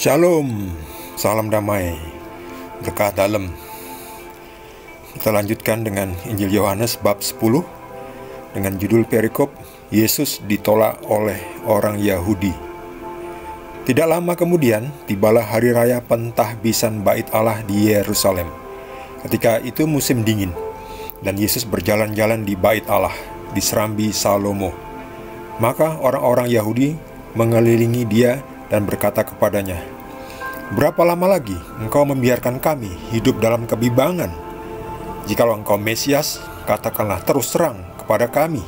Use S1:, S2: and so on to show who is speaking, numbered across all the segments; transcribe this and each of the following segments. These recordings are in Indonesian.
S1: Shalom, salam damai, berkah dalam. Kita lanjutkan dengan Injil Yohanes bab 10 dengan judul perikop Yesus ditolak oleh orang Yahudi. Tidak lama kemudian tibalah hari raya pentahbisan Bait Allah di Yerusalem. Ketika itu musim dingin, dan Yesus berjalan-jalan di Bait Allah di serambi Salomo. Maka orang-orang Yahudi mengelilingi dia dan berkata kepadanya, "Berapa lama lagi engkau membiarkan kami hidup dalam kebibangan? Jikalau engkau Mesias, katakanlah terus terang kepada kami."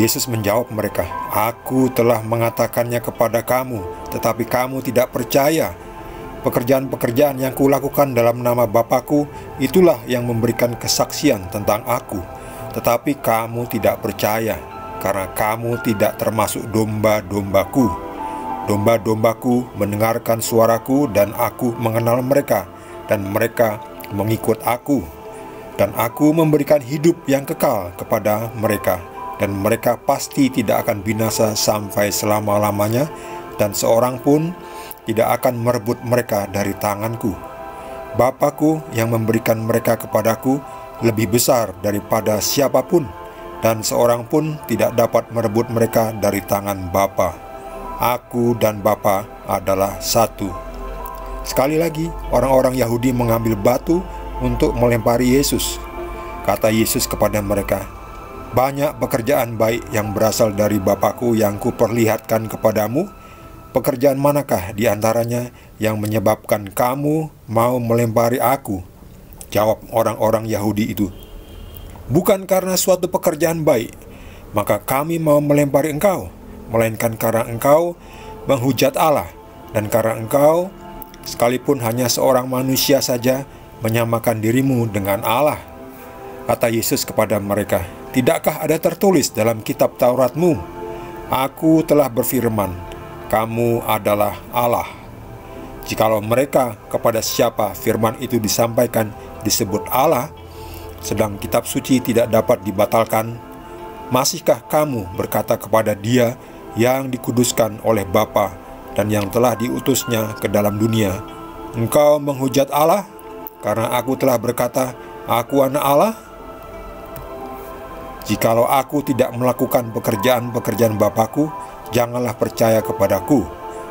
S1: Yesus menjawab mereka, "Aku telah mengatakannya kepada kamu, tetapi kamu tidak percaya. Pekerjaan-pekerjaan yang kulakukan dalam nama Bapa-Ku, itulah yang memberikan kesaksian tentang Aku. Tetapi kamu tidak percaya, karena kamu tidak termasuk domba-dombaku. Domba-dombaku mendengarkan suaraku, dan aku mengenal mereka, dan mereka mengikut aku. Dan aku memberikan hidup yang kekal kepada mereka, dan mereka pasti tidak akan binasa sampai selama-lamanya, dan seorang pun tidak akan merebut mereka dari tanganku. Bapa-Ku yang memberikan mereka kepadaku lebih besar daripada siapapun, dan seorang pun tidak dapat merebut mereka dari tangan Bapa. Aku dan Bapa adalah satu." Sekali lagi, orang-orang Yahudi mengambil batu untuk melempari Yesus. Kata Yesus kepada mereka, "Banyak pekerjaan baik yang berasal dari Bapa-Ku yang kuperlihatkan kepadamu. Pekerjaan manakah di antaranya yang menyebabkan kamu mau melempari aku?" Jawab orang-orang Yahudi itu, "Bukan karena suatu pekerjaan baik, maka kami mau melempari engkau, melainkan karena engkau menghujat Allah, dan karena engkau, sekalipun hanya seorang manusia saja, menyamakan dirimu dengan Allah." Kata Yesus kepada mereka, "Tidakkah ada tertulis dalam kitab Tauratmu, Aku telah berfirman, kamu adalah Allah?" Jikalau mereka kepada siapa firman itu disampaikan disebut Allah, sedang kitab suci tidak dapat dibatalkan, masihkah kamu berkata kepada Dia yang dikuduskan oleh Bapa dan yang telah diutusnya ke dalam dunia, "Engkau menghujat Allah, karena aku telah berkata, Aku anak Allah"? Jikalau aku tidak melakukan pekerjaan-pekerjaan Bapa-Ku, janganlah percaya kepadaku.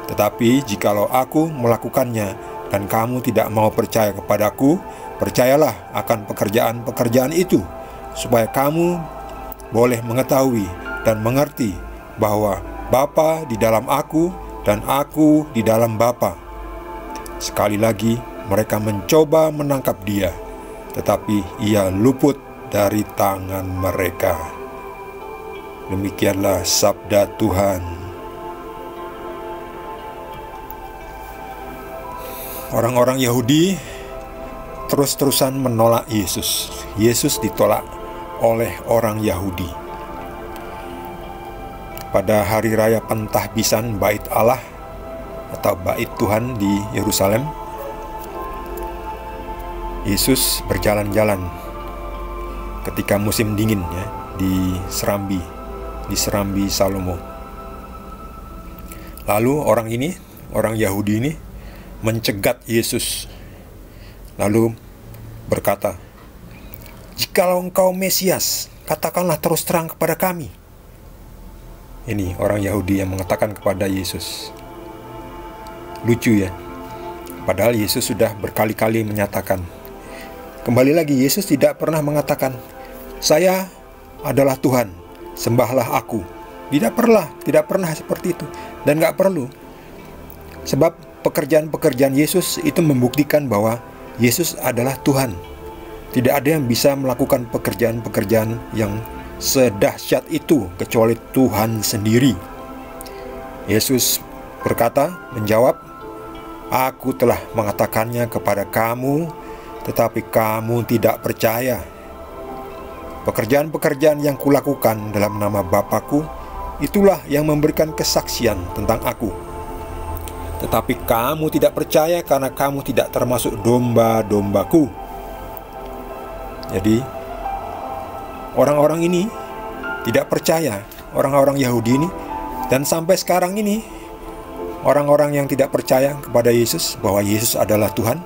S1: Tetapi jikalau aku melakukannya dan kamu tidak mau percaya kepadaku, percayalah akan pekerjaan-pekerjaan itu, supaya kamu boleh mengetahui dan mengerti bahwa Bapa di dalam aku dan aku di dalam Bapa." Sekali lagi mereka mencoba menangkap dia, tetapi ia luput dari tangan mereka. Demikianlah sabda Tuhan. Orang-orang Yahudi terus-terusan menolak Yesus. Yesus ditolak oleh orang Yahudi. Pada hari raya pentahbisan Bait Allah atau Bait Tuhan di Yerusalem, Yesus berjalan-jalan ketika musim dingin, di serambi Salomo. Lalu orang Yahudi ini mencegat Yesus, lalu berkata, "Jikalau engkau Mesias, katakanlah terus terang kepada kami." Ini orang Yahudi yang mengatakan kepada Yesus. Lucu ya, padahal Yesus sudah berkali-kali menyatakan. Kembali lagi, Yesus tidak pernah mengatakan, "Saya adalah Tuhan, sembahlah aku." Tidak pernah seperti itu, dan gak perlu. Sebab pekerjaan-pekerjaan Yesus itu membuktikan bahwa Yesus adalah Tuhan. Tidak ada yang bisa melakukan pekerjaan-pekerjaan yang sedahsyat itu kecuali Tuhan sendiri. Yesus menjawab, "Aku telah mengatakannya kepada kamu, tetapi kamu tidak percaya. Pekerjaan-pekerjaan yang kulakukan dalam nama Bapa-Ku, itulah yang memberikan kesaksian tentang Aku. Tetapi kamu tidak percaya karena kamu tidak termasuk domba-dombaku." Jadi orang-orang ini tidak percaya, orang-orang Yahudi ini, dan sampai sekarang ini orang-orang yang tidak percaya kepada Yesus bahwa Yesus adalah Tuhan,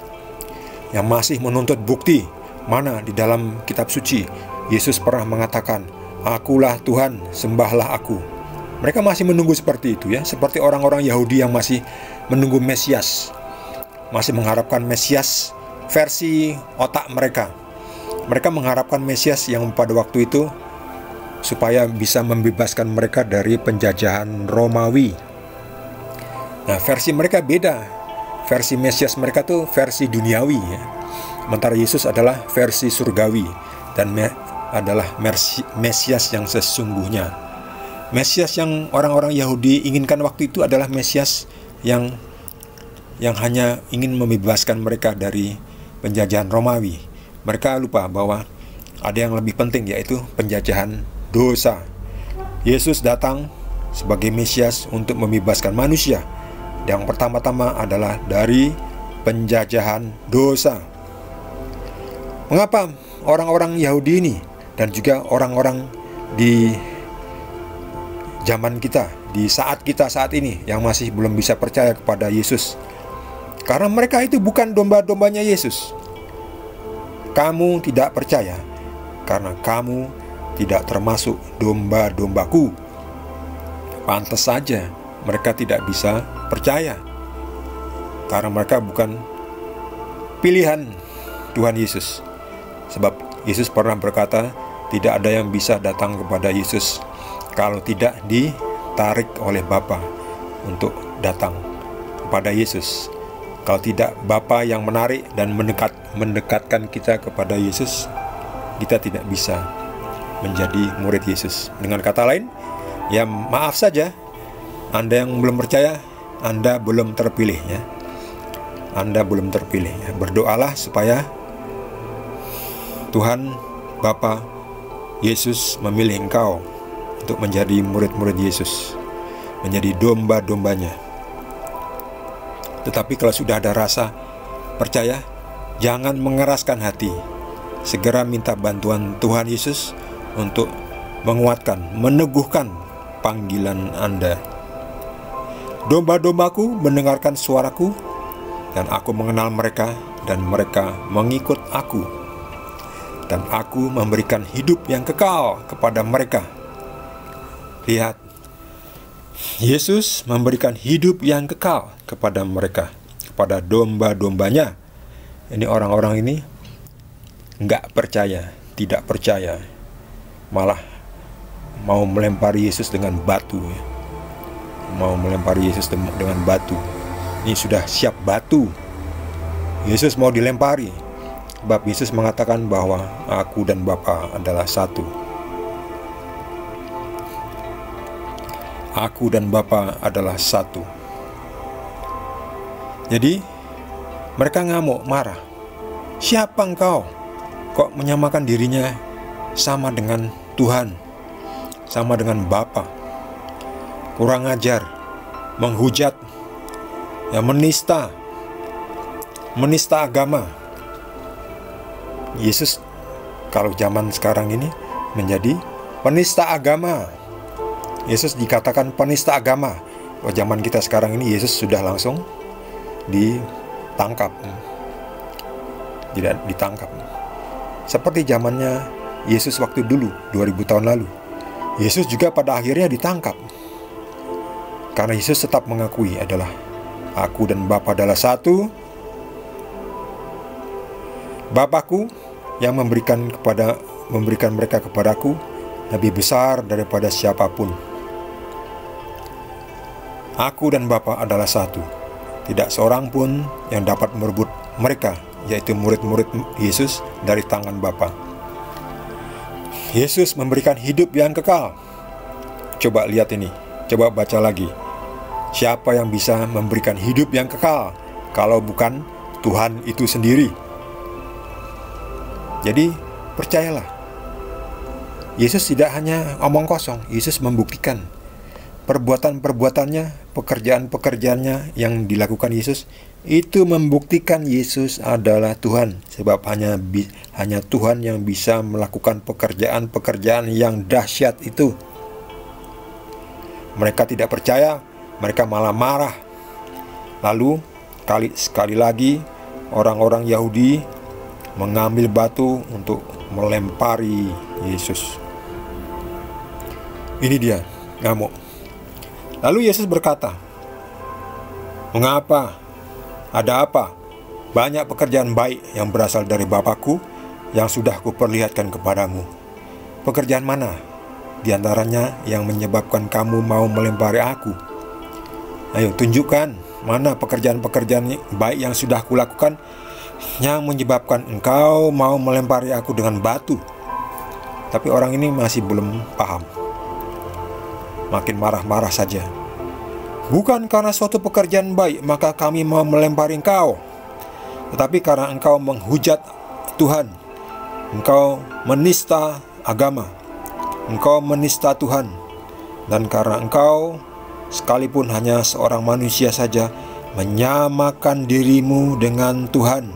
S1: yang masih menuntut bukti mana di dalam kitab suci Yesus pernah mengatakan, "Akulah Tuhan, sembahlah aku." Mereka masih menunggu seperti itu ya, seperti orang-orang Yahudi yang masih menunggu Mesias, masih mengharapkan Mesias versi otak mereka. Mereka mengharapkan Mesias yang pada waktu itu supaya bisa membebaskan mereka dari penjajahan Romawi. Nah, versi mereka beda. Versi Mesias mereka tuh versi duniawi ya. Sementara Yesus adalah versi surgawi dan adalah Mesias yang sesungguhnya. Mesias yang orang-orang Yahudi inginkan waktu itu adalah Mesias yang hanya ingin membebaskan mereka dari penjajahan Romawi. Mereka lupa bahwa ada yang lebih penting, yaitu penjajahan dosa. Yesus datang sebagai Mesias untuk membebaskan manusia. Yang pertama-tama adalah dari penjajahan dosa. Mengapa orang-orang Yahudi ini dan juga orang-orang di zaman kita, di saat kita saat ini yang masih belum bisa percaya kepada Yesus? Karena mereka itu bukan domba-dombanya Yesus. Kamu tidak percaya karena kamu tidak termasuk domba-dombaku. Pantas saja mereka tidak bisa percaya karena mereka bukan pilihan Tuhan Yesus. Sebab Yesus pernah berkata, tidak ada yang bisa datang kepada Yesus kalau tidak ditarik oleh Bapa untuk datang kepada Yesus. Kalau tidak Bapa yang menarik dan mendekatkan kita kepada Yesus, kita tidak bisa menjadi murid Yesus. Dengan kata lain, ya maaf saja, Anda yang belum percaya, Anda belum terpilih ya. Anda belum terpilih ya. Berdoalah supaya Tuhan Bapa Yesus memilih engkau untuk menjadi murid-murid Yesus, menjadi domba-dombanya. Tetapi kalau sudah ada rasa percaya, jangan mengeraskan hati. Segera minta bantuan Tuhan Yesus untuk menguatkan, meneguhkan panggilan Anda. Domba-dombaku mendengarkan suaraku, dan aku mengenal mereka, dan mereka mengikut aku. Dan aku memberikan hidup yang kekal kepada mereka. Lihat, Yesus memberikan hidup yang kekal kepada mereka, kepada domba-dombanya. Ini orang-orang ini nggak percaya, tidak percaya, malah mau melempari Yesus dengan batu ya. Mau melempari Yesus dengan batu. Ini sudah siap batu. Yesus mau dilempari. Sebab Yesus mengatakan bahwa aku dan Bapa adalah satu. Aku dan Bapa adalah satu. Jadi mereka ngamuk, marah. Siapa engkau? Kok menyamakan dirinya sama dengan Tuhan, sama dengan Bapa? Kurang ajar, menghujat, ya menista agama. Yesus kalau zaman sekarang ini menjadi penista agama. Yesus dikatakan penista agama. Kalau zaman kita sekarang ini Yesus sudah langsung ditangkap. Tidak ditangkap. Seperti zamannya Yesus waktu dulu, 2000 tahun lalu. Yesus juga pada akhirnya ditangkap. Karena Yesus tetap mengakui adalah aku dan Bapa adalah satu. Bapakku yang memberikan mereka kepadaku lebih besar daripada siapapun. Aku dan Bapa adalah satu. Tidak seorang pun yang dapat merebut mereka, yaitu murid-murid Yesus, dari tangan Bapa. Yesus memberikan hidup yang kekal. Coba lihat ini, coba baca lagi. Siapa yang bisa memberikan hidup yang kekal kalau bukan Tuhan itu sendiri? Jadi percayalah, Yesus tidak hanya omong kosong. Yesus membuktikan perbuatan-perbuatannya, pekerjaan-pekerjaannya yang dilakukan Yesus itu membuktikan Yesus adalah Tuhan. Sebab hanya Tuhan yang bisa melakukan pekerjaan-pekerjaan yang dahsyat itu. Mereka tidak percaya, mereka malah marah. Lalu sekali lagi orang-orang Yahudi mengambil batu untuk melempari Yesus. Ini dia, ngamuk. Lalu Yesus berkata, "Mengapa? Ada apa? Banyak pekerjaan baik yang berasal dari Bapakku yang sudah kuperlihatkan kepadamu. Pekerjaan mana di antaranya yang menyebabkan kamu mau melempari aku? Ayo tunjukkan mana pekerjaan-pekerjaan baik yang sudah kulakukan yang menyebabkan engkau mau melempari aku dengan batu." Tapi orang ini masih belum paham. Makin marah-marah saja. "Bukan karena suatu pekerjaan baik maka kami mau melempari engkau, tetapi karena engkau menghujat Tuhan. Engkau menista agama, engkau menista Tuhan, dan karena engkau sekalipun hanya seorang manusia saja menyamakan dirimu dengan Tuhan."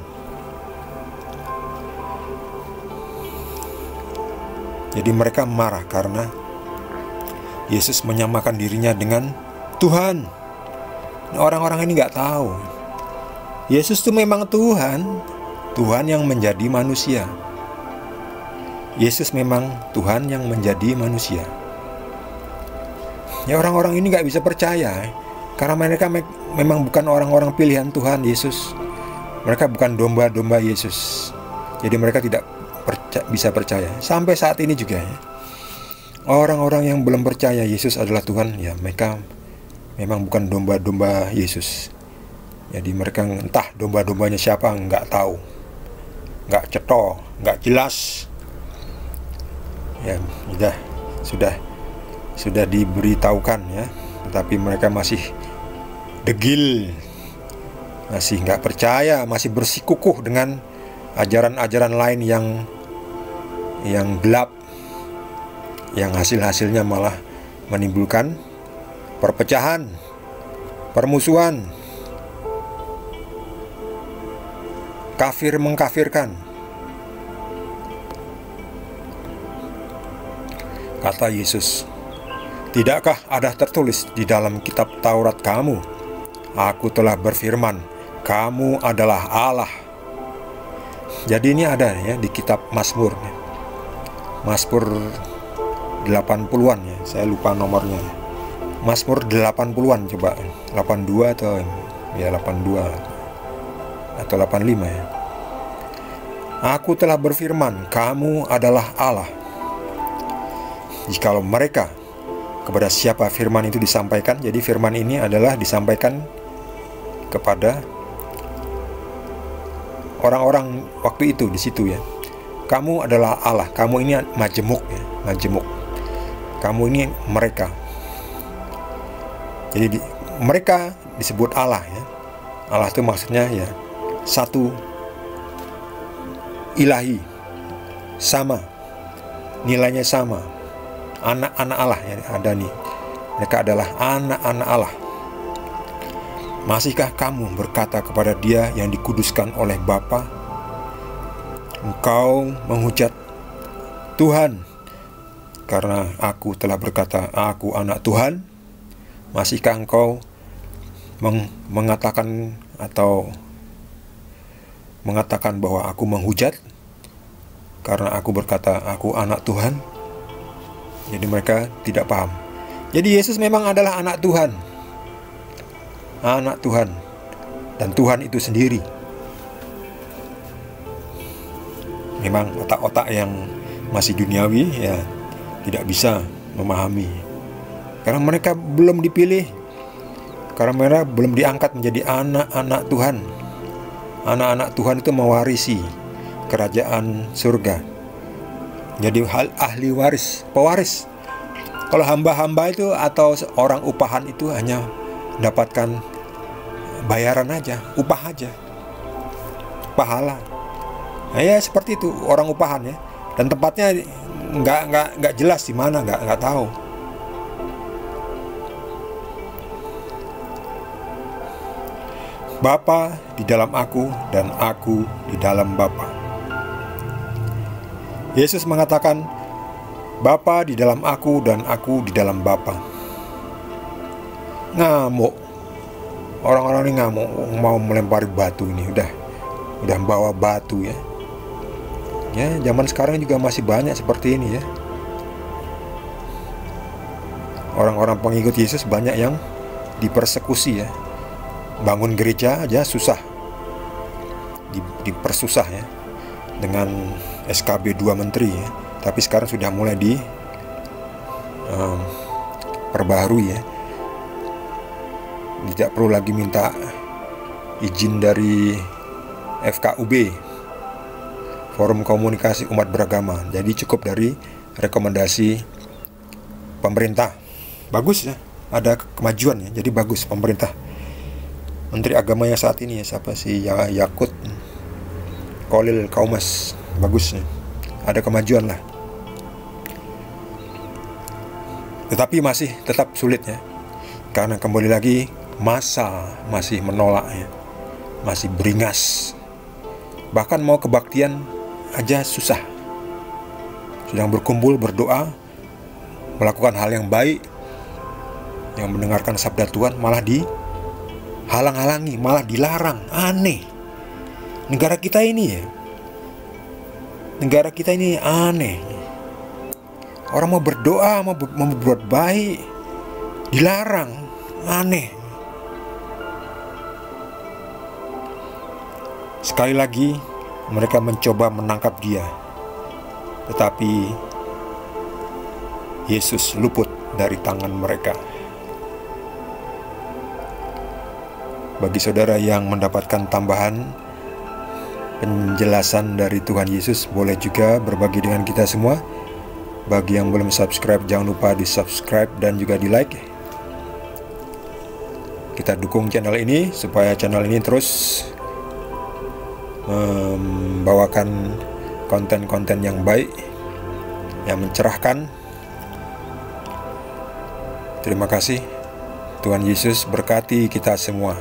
S1: Jadi mereka marah karena Yesus menyamakan dirinya dengan Tuhan. Orang-orang ini nggak tahu Yesus itu memang Tuhan, Tuhan yang menjadi manusia. Yesus memang Tuhan yang menjadi manusia. Ya, orang-orang ini nggak bisa percaya karena mereka memang bukan orang-orang pilihan Tuhan Yesus. Mereka bukan domba-domba Yesus. Jadi mereka tidak bisa percaya. Sampai saat ini juga ya, orang-orang yang belum percaya Yesus adalah Tuhan, ya mereka memang bukan domba-domba Yesus. Jadi mereka entah domba-dombanya siapa nggak tahu, nggak ceto, nggak jelas. Ya sudah diberitahukan ya, tetapi mereka masih degil, masih nggak percaya, masih bersikukuh dengan ajaran-ajaran lain yang gelap, yang hasil-hasilnya malah menimbulkan perpecahan, permusuhan, kafir mengkafirkan. Kata Yesus, "Tidakkah ada tertulis di dalam kitab Taurat kamu, Aku telah berfirman, kamu adalah Allah." Jadi ini ada ya di kitab Mazmur, Mazmur 80-an ya, saya lupa nomornya. Mazmur 80-an, coba 82 atau ya 82 atau 85 ya. "Aku telah berfirman, kamu adalah Allah." Jikalau mereka, kepada siapa firman itu disampaikan? Jadi firman ini adalah disampaikan kepada orang-orang waktu itu di situ ya. Kamu adalah Allah, kamu ini majemuk ya, majemuk. Kamu ini mereka. Jadi mereka disebut Allah ya. Allah itu maksudnya ya satu, ilahi, sama, nilainya sama. Anak-anak Allah ya, ada nih. Mereka adalah anak-anak Allah. Masihkah kamu berkata kepada Dia yang dikuduskan oleh Bapa, engkau menghujat Tuhan karena aku telah berkata aku anak Tuhan? Masihkah engkau mengatakan bahwa aku menghujat karena aku berkata aku anak Tuhan? Jadi mereka tidak paham. Jadi Yesus memang adalah anak Tuhan, anak Tuhan, dan Tuhan itu sendiri. Memang otak-otak yang masih duniawi ya tidak bisa memahami, karena mereka belum dipilih, karena mereka belum diangkat menjadi anak-anak Tuhan. Anak-anak Tuhan itu mewarisi kerajaan surga, jadi ahli waris, pewaris. Kalau hamba-hamba itu atau orang upahan itu hanya mendapatkan bayaran aja, upah aja, pahala. Nah, ya seperti itu orang upahan ya, dan tempatnya nggak jelas di mana, nggak tahu. Bapa di dalam aku dan aku di dalam Bapa. Yesus mengatakan, Bapa di dalam aku dan aku di dalam Bapa. Ngamuk. Orang-orang ini nggak mau melempari batu ini, udah bawa batu ya. Ya, zaman sekarang juga masih banyak seperti ini ya. Orang-orang pengikut Yesus banyak yang dipersekusi ya. Bangun gereja aja susah, dipersusah ya, dengan SKB 2 menteri ya. Tapi sekarang sudah mulai perbaharui ya. Tidak perlu lagi minta izin dari FKUB, Forum Komunikasi Umat Beragama. Jadi cukup dari rekomendasi pemerintah. Bagus ya, ada kemajuan ya. Jadi bagus pemerintah. Menteri Agamanya saat ini ya, siapa sih, Yakut Khalil Kaumas, bagus ya. Ada kemajuan lah. Tetapi masih tetap sulit ya. Karena kembali lagi massa masih menolak ya. Masih beringas. Bahkan mau kebaktian aja susah. Sedang berkumpul berdoa, melakukan hal yang baik, yang mendengarkan sabda Tuhan malah dihalang-halangi, malah dilarang. Aneh. Negara kita ini aneh. Orang mau berdoa, mau berbuat baik, dilarang. Aneh. Sekali lagi mereka mencoba menangkap dia, tetapi Yesus luput dari tangan mereka. Bagi saudara yang mendapatkan tambahan penjelasan dari Tuhan Yesus, boleh juga berbagi dengan kita semua. Bagi yang belum subscribe, jangan lupa di subscribe dan juga di like. Kita dukung channel ini supaya channel ini terus membawakan konten-konten yang baik, yang mencerahkan. Terima kasih. Tuhan Yesus berkati kita semua.